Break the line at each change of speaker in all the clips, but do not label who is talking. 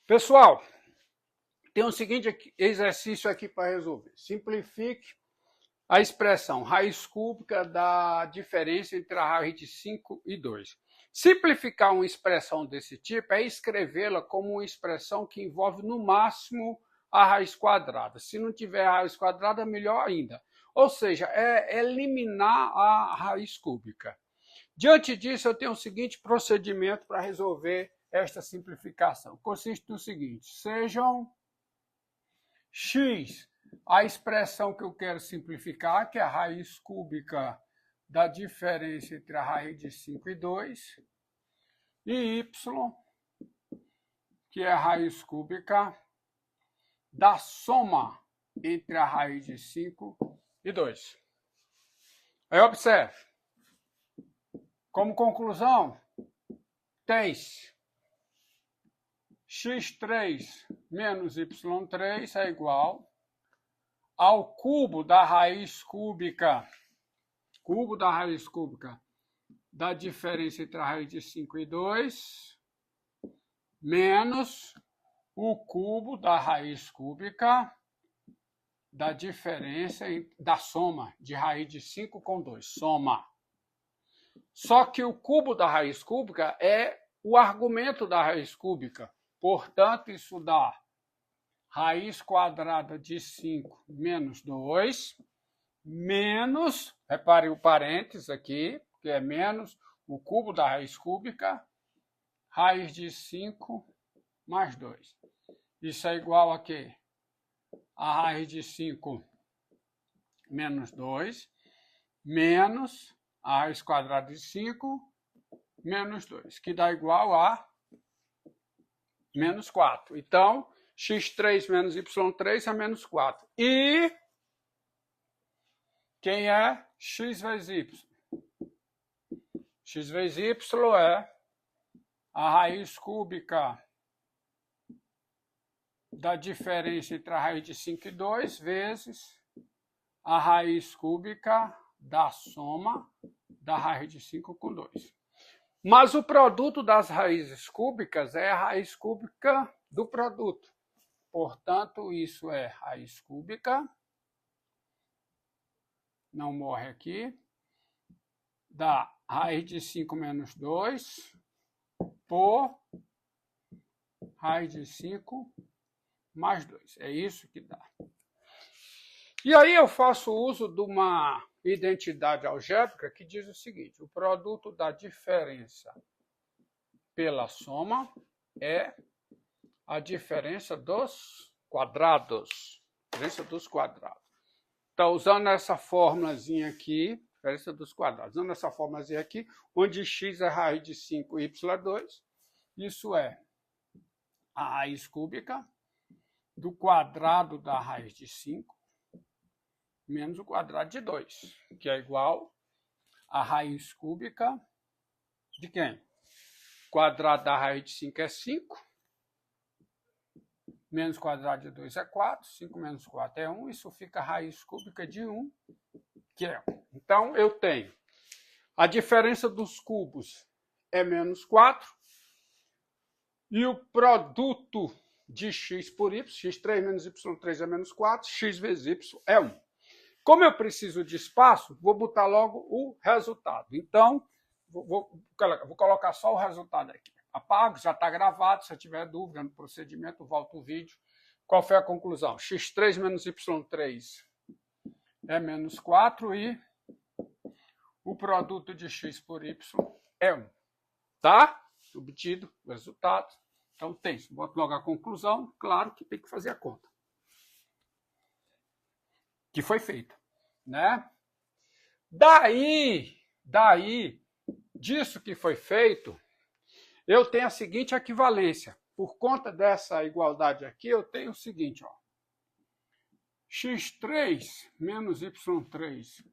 Pessoal, tem o seguinte exercício aqui para resolver. Simplifique a expressão raiz cúbica da diferença entre a raiz de 5 e 2. Simplificar uma expressão desse tipo é escrevê-la como uma expressão que envolve no máximo a raiz quadrada. Se não tiver a raiz quadrada, melhor ainda. Ou seja, é eliminar a raiz cúbica. Diante disso, eu tenho o seguinte procedimento para resolver esta simplificação. Consiste no seguinte: sejam x a expressão que eu quero simplificar, que é a raiz cúbica da diferença entre a raiz de 5 e 2, e y, que é a raiz cúbica da soma entre a raiz de 5 e 2. Aí observe. Como conclusão, tens x3 menos y3 é igual ao cubo da raiz cúbica da diferença entre a raiz de 5 e 2 menos o cubo da raiz cúbica da diferença da soma de raiz de 5 com 2. Soma. Só que o cubo da raiz cúbica é o argumento da raiz cúbica. Portanto, isso dá raiz quadrada de 5 menos 2, menos, repare o parênteses aqui, que é menos o cubo da raiz cúbica, raiz de 5 mais 2. Isso é igual a quê? A raiz de 5 menos 2, menos a raiz quadrada de 5 menos 2, que dá igual a menos 4. Então, x3 menos y3 é menos 4. E quem é x vezes y? X vezes y é a raiz cúbica da diferença entre a raiz de 5 e 2 vezes a raiz cúbica da soma da raiz de 5 com 2. Mas o produto das raízes cúbicas é a raiz cúbica do produto. Portanto, isso é raiz cúbica, não morre aqui, da raiz de 5 menos 2 por raiz de 5 mais 2. É isso que dá. E aí eu faço uso de uma identidade algébrica que diz o seguinte: o produto da diferença pela soma é a diferença dos quadrados. Diferença dos quadrados. Então, usando essa formulazinha aqui, diferença dos quadrados, usando essa formulazinha aqui, onde x é raiz de 5 e y é 2, isso é a raiz cúbica do quadrado da raiz de 5 menos o quadrado de 2, que é igual a raiz cúbica de quem? O quadrado da raiz de 5 é 5, menos o quadrado de 2 é 4, 5 menos 4 é 1, isso fica a raiz cúbica de 1, que é 1. Então, eu tenho a diferença dos cubos é menos 4, e o produto de x por y, x3 menos y3 é menos 4, x vezes y é 1. Como eu preciso de espaço, vou botar logo o resultado. Então, vou colocar só o resultado aqui. Apago, já está gravado. Se eu tiver dúvida no procedimento, volto o vídeo. Qual foi a conclusão? x3 menos y3 é menos 4 e o produto de x por y é 1. Tá? Obtido o resultado. Então, tem. Boto logo a conclusão. Claro que tem que fazer a conta. Que foi feita, né? Daí, disso que foi feito, eu tenho a seguinte equivalência. Por conta dessa igualdade aqui, eu tenho o seguinte, ó. x3 menos y3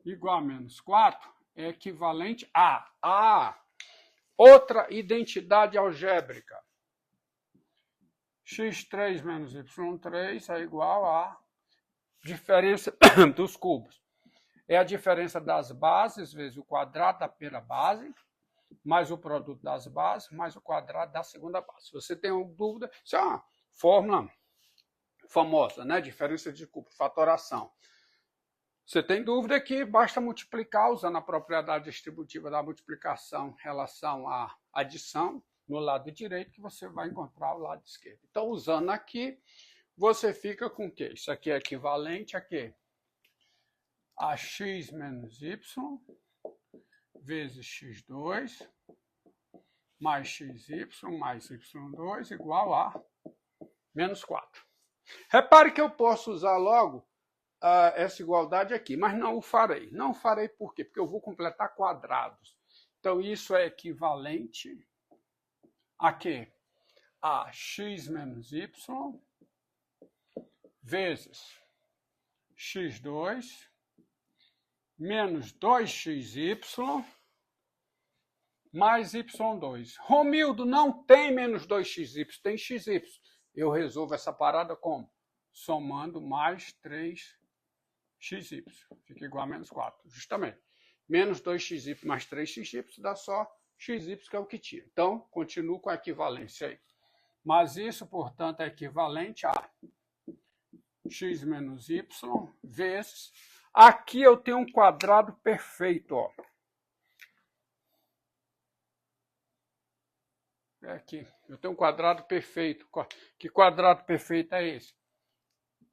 igual a menos 4 é equivalente a outra identidade algébrica. x3 menos y3 é igual a diferença dos cubos. É a diferença das bases vezes o quadrado da primeira base, mais o produto das bases, mais o quadrado da segunda base. Se você tem alguma dúvida, isso é uma fórmula famosa, né? Diferença de cubo, fatoração. Você tem dúvida que basta multiplicar usando a propriedade distributiva da multiplicação em relação à adição no lado direito, que você vai encontrar o lado esquerdo. Então, usando aqui, você fica com o quê? Isso aqui é equivalente a quê? A x menos y vezes x2 mais xy mais y2 igual a menos 4. Repare que eu posso usar logo essa igualdade aqui, mas não o farei. Não o farei por quê? Porque eu vou completar quadrados. Então, isso é equivalente a quê? A x menos y vezes x2 menos 2xy mais y2. Romildo, não tem menos 2xy, tem xy. Eu resolvo essa parada como? Somando mais 3xy. Fica igual a menos 4, justamente. Menos 2xy mais 3xy dá só xy, que é o que tira. Então, continuo com a equivalência aí. Mas isso, portanto, é equivalente a x menos y vezes... Aqui eu tenho um quadrado perfeito, ó. Aqui, eu tenho um quadrado perfeito. Que quadrado perfeito é esse?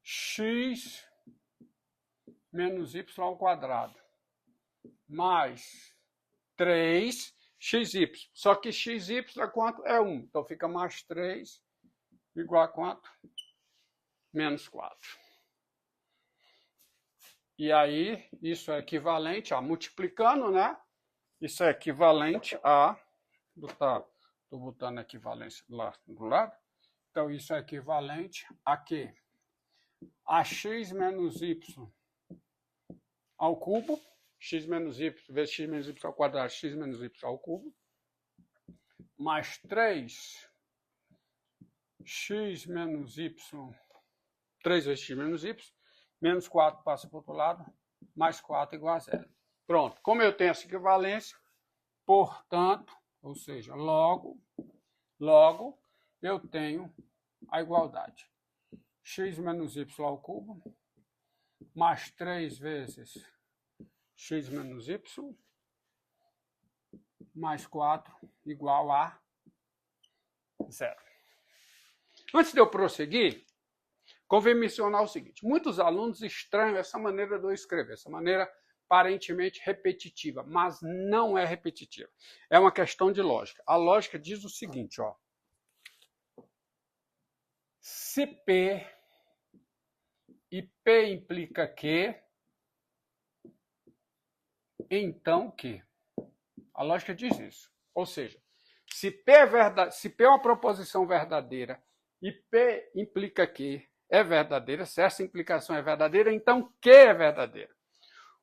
X menos y ao quadrado mais 3xy. Só que xy é quanto? É 1. Então fica mais 3 igual a quanto? Menos 4. E aí, isso é equivalente a, multiplicando, né? Isso é equivalente a... Estou botando a equivalência lá do lado. Então, isso é equivalente a quê? A x menos y ao cubo. X menos y vezes x menos y ao quadrado, x menos y ao cubo. Mais 3 x menos y, 3 vezes x menos y, menos 4 passa para o outro lado, mais 4 igual a 0. Pronto. Como eu tenho essa equivalência, portanto, ou seja, logo, eu tenho a igualdade. X menos y ao cubo, mais 3 vezes x menos y, mais 4 igual a 0. Antes de eu prosseguir, convém mencionar o seguinte: muitos alunos estranham essa maneira de eu escrever, essa maneira aparentemente repetitiva, mas não é repetitiva. É uma questão de lógica. A lógica diz o seguinte, ó. Se P e P implica Q, então Q. A lógica diz isso. Ou seja, se P é uma proposição verdadeira e P implica Q é verdadeira, se essa implicação é verdadeira, então Q é verdadeira.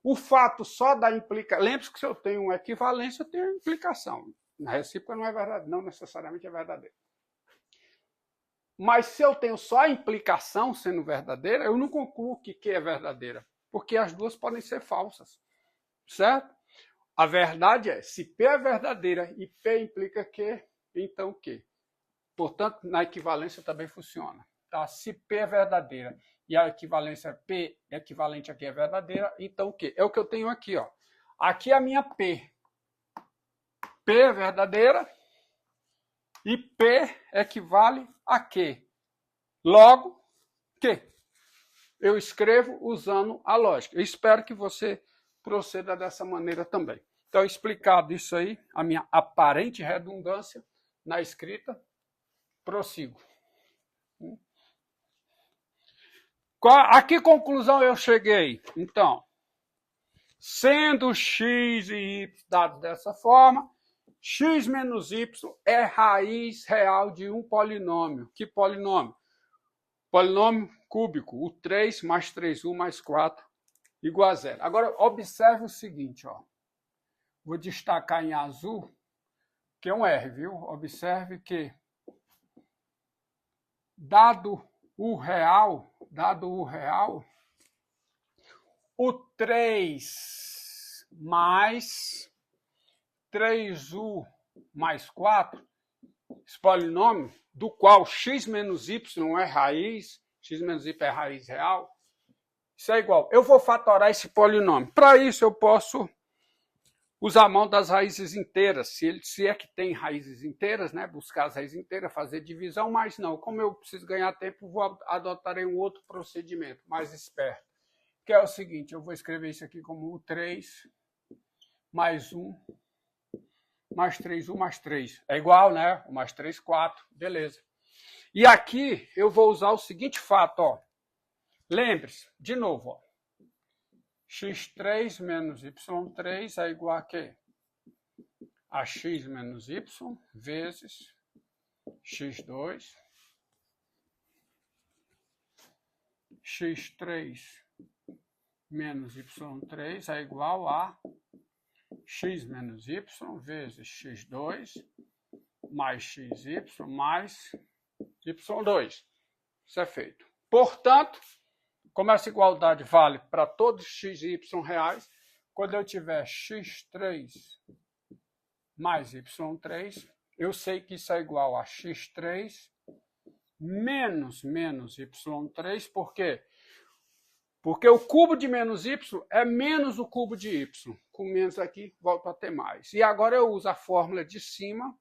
O fato só da implicação... Lembre-se que se eu tenho uma equivalência, eu tenho implicação. Na recíproca não é verdade, não necessariamente é verdadeira. Mas se eu tenho só a implicação sendo verdadeira, eu não concluo que Q é verdadeira, porque as duas podem ser falsas, certo? A verdade é, se P é verdadeira e P implica Q, então Q. Portanto, na equivalência também funciona. Tá? Se P é verdadeira e a equivalência P é equivalente a Q é verdadeira, então o Q? É o que eu tenho aqui, ó. Aqui é a minha P. P é verdadeira e P equivale a Q. Logo, Q. Eu escrevo usando a lógica. Eu espero que você proceda dessa maneira também. Então, explicado isso aí, a minha aparente redundância na escrita, prossigo. A que conclusão eu cheguei? Então, sendo x e y dados dessa forma, x menos y é raiz real de um polinômio. Que polinômio? Polinômio cúbico, o 3 mais 3u mais 4 igual a 0. Agora, observe o seguinte, ó. Vou destacar em azul, que é um R, viu? Observe que, dado o real, o 3 mais 3u mais 4, esse polinômio, do qual x menos y é raiz, x menos y é raiz real, isso é igual. Eu vou fatorar esse polinômio. Para isso, eu posso usar a mão das raízes inteiras, se é que tem raízes inteiras, né? Buscar as raízes inteiras, fazer divisão, mas não. Como eu preciso ganhar tempo, vou adotar um outro procedimento mais esperto, que é o seguinte, eu vou escrever isso aqui como o 3 mais 1 mais 3, 1 mais 3. É igual, né? 1 mais 3, 4. Beleza. E aqui eu vou usar o seguinte fato, ó. Lembre-se, de novo, ó. x3 menos y3 é igual a quê? A x menos y vezes x2. x3 menos y3 é igual a x menos y vezes x2 mais xy mais y2. Isso é feito. Portanto, como essa igualdade vale para todos x e y reais, quando eu tiver x3 mais y3, eu sei que isso é igual a x3 menos y3, por quê? Porque o cubo de menos y é menos o cubo de y. Com menos aqui, volto a ter mais. E agora eu uso a fórmula de cima,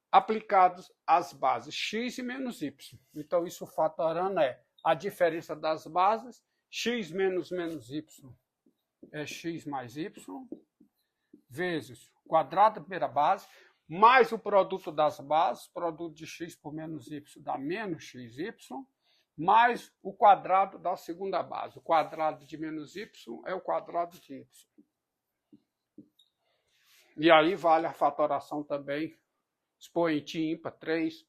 aplicados às bases x e menos y. Então, isso fatorando é a diferença das bases, x menos y é x mais y, vezes o quadrado da primeira base, mais o produto das bases, produto de x por menos y dá menos xy, mais o quadrado da segunda base. O quadrado de menos y é o quadrado de y. E aí vale a fatoração também, expoente ímpar, 3,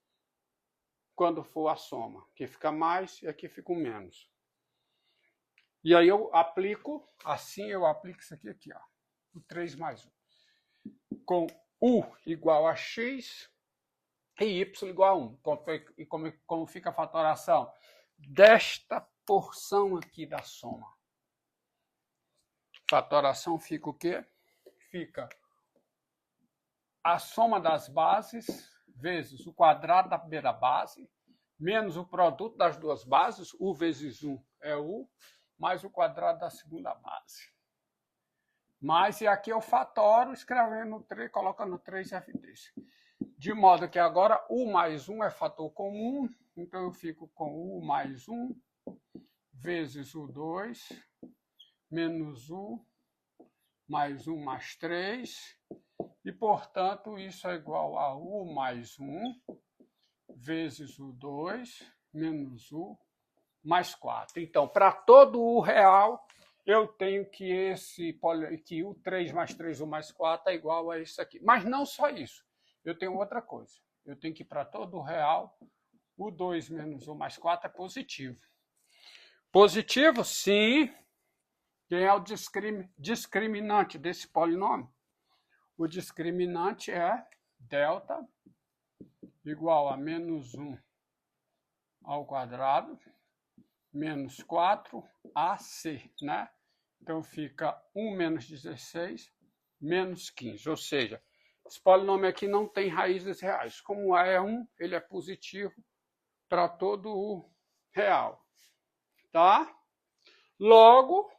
quando for a soma. Aqui fica mais e aqui fica um menos. E aí eu aplico, assim eu aplico isso aqui, ó, o 3 mais 1. Com u igual a x e y igual a 1. E como fica a fatoração? Desta porção aqui da soma. Fatoração fica o quê? Fica a soma das bases vezes o quadrado da primeira base, menos o produto das duas bases, u vezes 1 é u, mais o quadrado da segunda base. Mas, e aqui eu fatoro, escrevendo 3, colocando 3 evidência. De modo que agora u mais 1 é fator comum, então eu fico com u mais 1 vezes u2 menos u mais 1 mais 3, e, portanto, isso é igual a u mais 1 vezes u2 menos u mais 4. Então, para todo u real, eu tenho que u 3 mais 3u mais 4 é igual a isso aqui. Mas não só isso. Eu tenho outra coisa. Eu tenho que, para todo u real, u 2 menos u mais 4 é positivo. Positivo, sim. Quem é o discriminante desse polinômio? O discriminante é delta igual a menos 1 ao quadrado menos 4ac, né? Então fica 1 menos 16 menos 15. Ou seja, esse polinômio aqui não tem raízes reais. Como A é 1, ele é positivo para todo o real. Tá? Logo,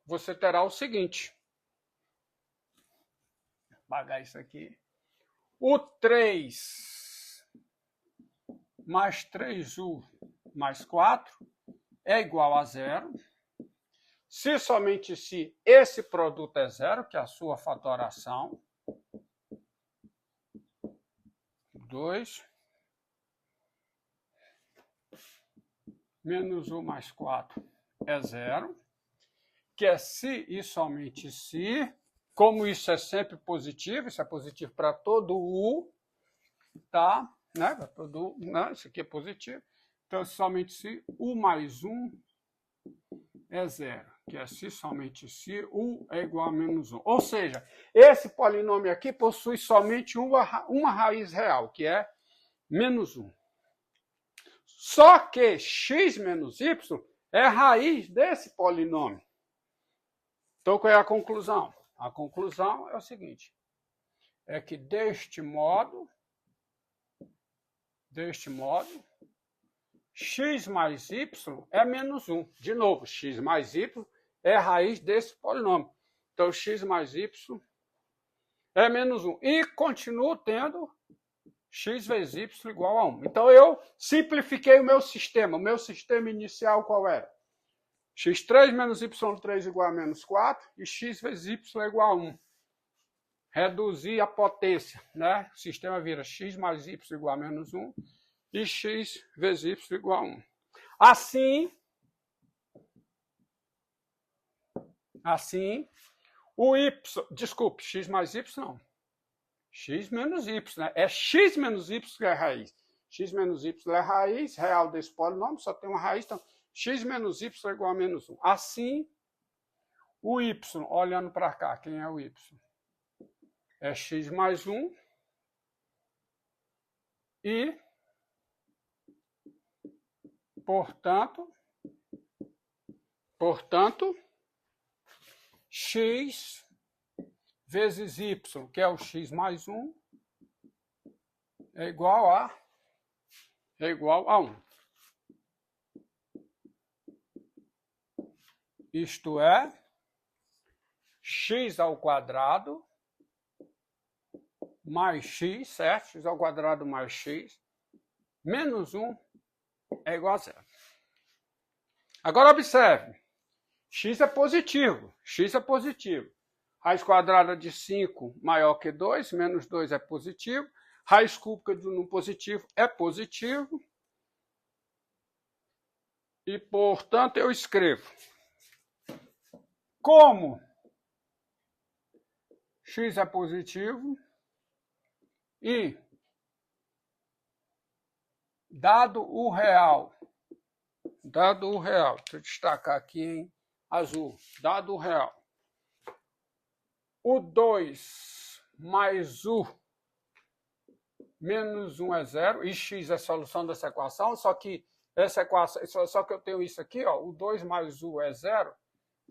você terá o seguinte. Vou apagar isso aqui. O 3 mais 3u mais 4 é igual a 0. Se somente se esse produto é 0, que é a sua fatoração, 2 menos u mais 4 é 0, que é se e somente se, como isso é sempre positivo, isso é positivo para todo u, tá? Né? Para todo u, não, isso aqui é positivo. Então, somente se u mais 1 é 0, que é se somente se u é igual a menos 1. Ou seja, esse polinômio aqui possui somente uma raiz real, que é menos 1. Só que x menos y é a raiz desse polinômio. Então, qual é a conclusão? A conclusão é o seguinte, é que deste modo, x mais y é menos 1. De novo, x mais y é a raiz desse polinômio. Então, x mais y é menos 1. E continuo tendo x vezes y igual a 1. Então, eu simplifiquei o meu sistema. O meu sistema inicial qual era? x3 menos y3 igual a menos 4 e x vezes y igual a 1. Reduzir a potência, né? O sistema vira x mais y igual a menos 1 e x vezes y igual a 1. Assim, o y, desculpe, x mais y não. X menos y, né? É x menos y que é a raiz. X menos y é a raiz real desse polinômio, só tem uma raiz, então x menos y é igual a menos 1. Assim, o y, olhando para cá, quem é o y? É x mais 1 e, portanto, x vezes y, que é o x mais 1, é igual a 1. Isto é, x ao quadrado mais x, certo? X ao quadrado mais x, menos 1 é igual a 0. Agora observe, x é positivo. Raiz quadrada de 5 maior que 2, menos 2 é positivo. Raiz cúbica de um positivo é positivo. E, portanto, eu escrevo como x é positivo e, dado o real, deixa eu destacar aqui em azul, dado o real, o 2 mais u menos 1 é 0, e x é a solução dessa equação, só que eu tenho isso aqui, ó, o 2 mais u é 0,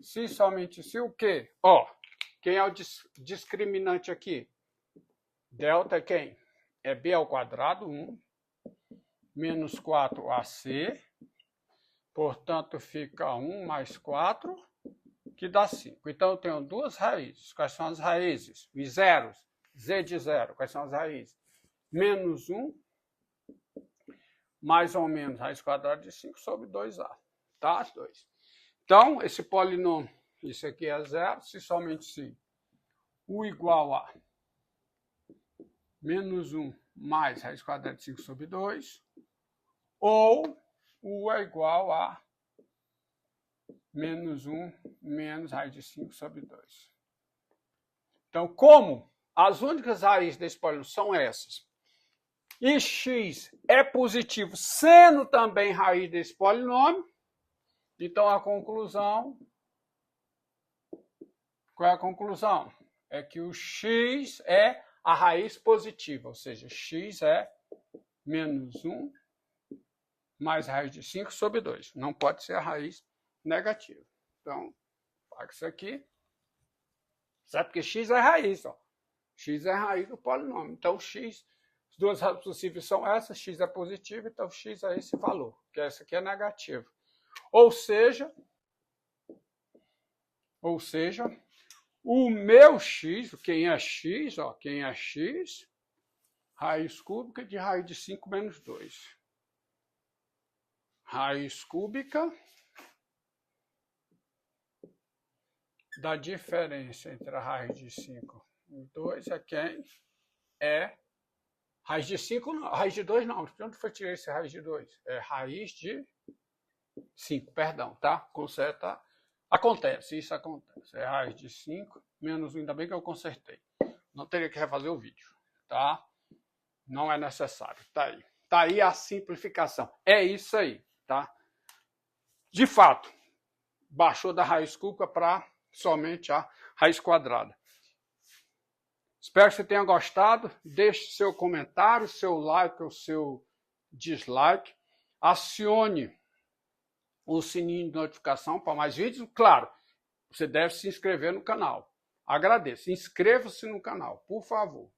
se somente se o quê? Ó, quem é o discriminante aqui? Delta é quem? É b ao quadrado, 1, menos 4ac, portanto fica 1 mais 4, que dá 5. Então eu tenho duas raízes. Quais são as raízes? Os zeros, z de 0, quais são as raízes? Menos 1, mais ou menos raiz quadrada de 5 sobre 2a, tá? 2. Então, esse polinômio, isso aqui é 0, se somente se u igual a menos 1 mais raiz quadrada de 5 sobre 2, ou u é igual a menos 1 menos raiz de 5 sobre 2. Então, como as únicas raízes desse polinômio são essas, e x é positivo sendo também raiz desse polinômio, então a conclusão, qual é a conclusão? É que o x é a raiz positiva, ou seja, x é menos 1 mais raiz de 5 sobre 2. Não pode ser a raiz negativa. Então, paga isso aqui. Sabe porque x é raiz, ó. X é a raiz do polinômio. Então, x, as duas raízes possíveis são essas, x é positivo, então x é esse valor, que essa aqui é negativo. Ou seja, o meu x, quem é x, ó, raiz cúbica de raiz de 5 menos 2. Raiz cúbica da diferença entre a raiz de 5 e 2 é quem? É raiz de 5, não, raiz de 2 não. De onde foi tirar esse raiz de 2? É raiz de 5, perdão, tá? Conserta. Acontece, isso acontece. É raiz de 5 menos 1, ainda bem que eu consertei. Não teria que refazer o vídeo, tá? Não é necessário, tá aí. Tá aí a simplificação. É isso aí, tá? De fato, baixou da raiz cúbica para somente a raiz quadrada. Espero que você tenha gostado. Deixe seu comentário, seu like ou seu dislike. Acione o sininho de notificação para mais vídeos. Claro, você deve se inscrever no canal. Agradeço. Inscreva-se no canal, por favor.